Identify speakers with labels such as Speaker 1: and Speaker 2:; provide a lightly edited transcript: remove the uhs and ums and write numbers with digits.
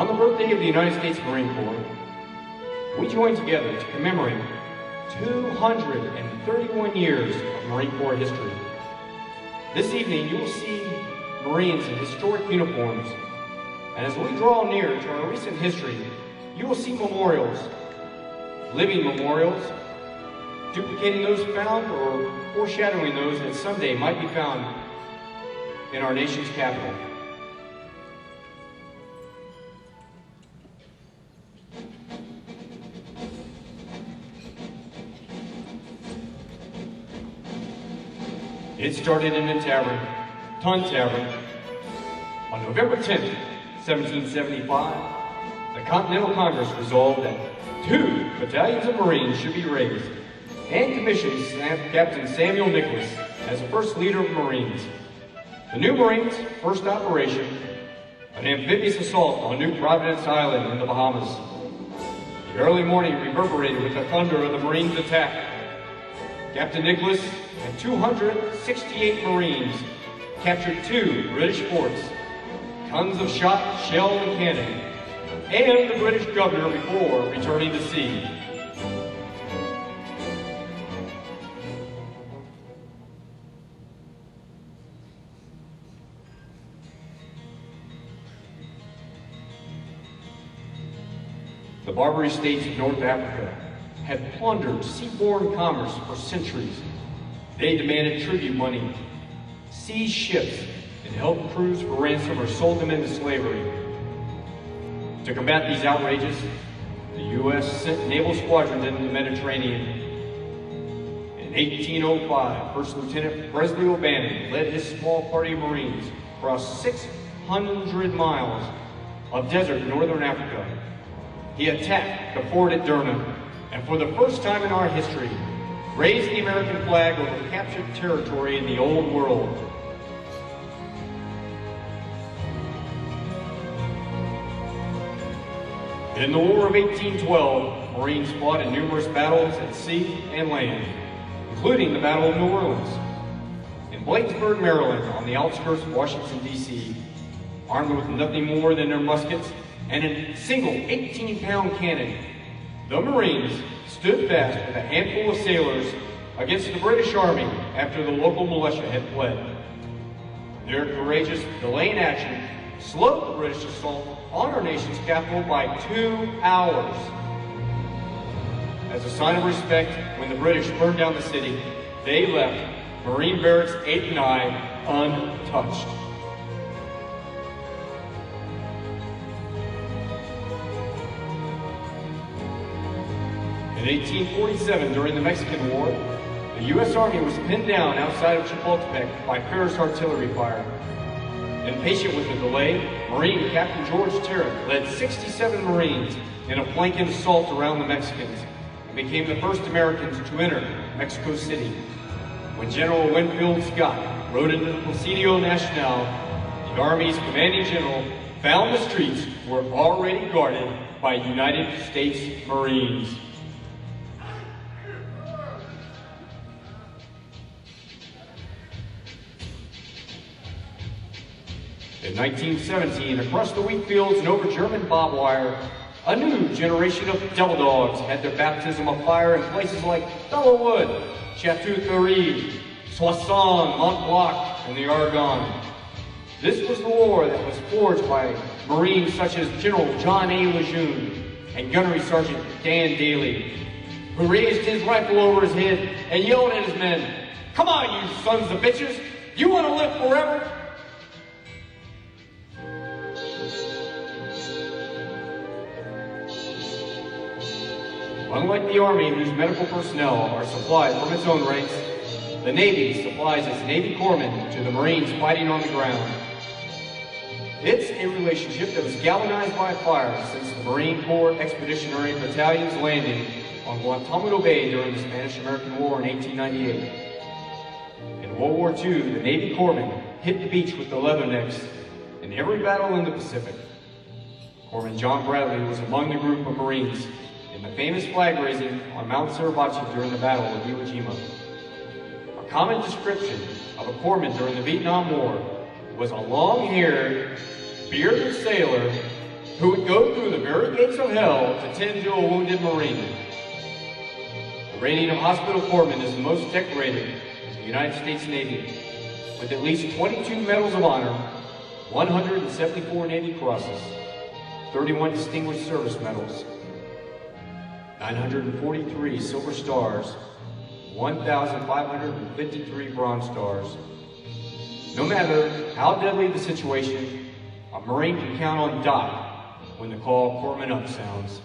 Speaker 1: On the birthday of the United States Marine Corps, we join together to commemorate 231 years of Marine Corps history. This evening, you will see Marines in historic uniforms, and as we draw near to our recent history, you will see memorials, living memorials, duplicating those found or foreshadowing those that someday might be found in our nation's capital. It started in a tavern, Tun Tavern. On November 10th, 1775, the Continental Congress resolved that 2 battalions of Marines should be raised and commissioned Captain Samuel Nicholas as the first leader of Marines. The new Marines' first operation, an amphibious assault on New Providence Island in the Bahamas. The early morning reverberated with the thunder of the Marines' attack. Captain Nicholas and 268 Marines captured 2 British forts, tons of shot, shell, and cannon, and the British governor before returning to sea. The Barbary states of North Africa had plundered seaborne commerce for centuries. They demanded tribute money, seized ships, and held crews for ransom or sold them into slavery. To combat these outrages, the U.S. sent naval squadrons into the Mediterranean. In 1805, First Lieutenant Presley O'Bannon led his small party of Marines across 600 miles of desert in northern Africa. He attacked the fort at Derna, and for the first time in our history, raised the American flag over captured territory in the Old World. In the War of 1812, Marines fought in numerous battles at sea and land, including the Battle of New Orleans. In Bladensburg, Maryland, on the outskirts of Washington, D.C., armed with nothing more than their muskets and a single 18-pound cannon, the Marines stood fast with a handful of sailors against the British Army after the local militia had fled. Their courageous delay in action slowed the British assault on our nation's capital by 2 hours. As a sign of respect, when the British burned down the city, they left Marine Barracks it.I untouched. In 1847, during the Mexican War, the U.S. Army was pinned down outside of Chapultepec by Paris artillery fire. Impatient with the delay, Marine Captain George Tarrant led 67 Marines in a flanking assault around the Mexicans and became the first Americans to enter Mexico City. When General Winfield Scott rode into the Presidio Nacional, the Army's commanding general found the streets were already guarded by United States Marines. In 1917, across the wheat fields and over German barbed wire, a new generation of devil dogs had their baptism of fire in places like Bellewood, Chateau-Thierry, Soissons, Mont-Blanc, and the Argonne. This was the war that was forged by Marines such as General John A. Lejeune and Gunnery Sergeant Dan Daly, who raised his rifle over his head and yelled at his men, "Come on, you sons of bitches! You want to live forever?" Unlike the Army, whose medical personnel are supplied from its own ranks, the Navy supplies its Navy corpsmen to the Marines fighting on the ground. It's a relationship that was galvanized by fire since the Marine Corps Expeditionary Battalion's landing on Guantanamo Bay during the Spanish-American War in 1898. In World War II, the Navy corpsmen hit the beach with the Leathernecks in every battle in the Pacific. Corpsman John Bradley was among the group of Marines in the famous flag raising on Mount Suribachi during the Battle of Iwo Jima. A common description of a corpsman during the Vietnam War was a long-haired, bearded sailor who would go through the very gates of hell to tend to a wounded Marine. The rating of hospital corpsmen is the most decorated in the United States Navy, with at least 22 Medals of Honor, 174 Navy Crosses, 31 Distinguished Service Medals, 943 Silver Stars, 1,553 Bronze Stars. No matter how deadly the situation, a Marine can count on DOT when the call "Corpsman Up" sounds.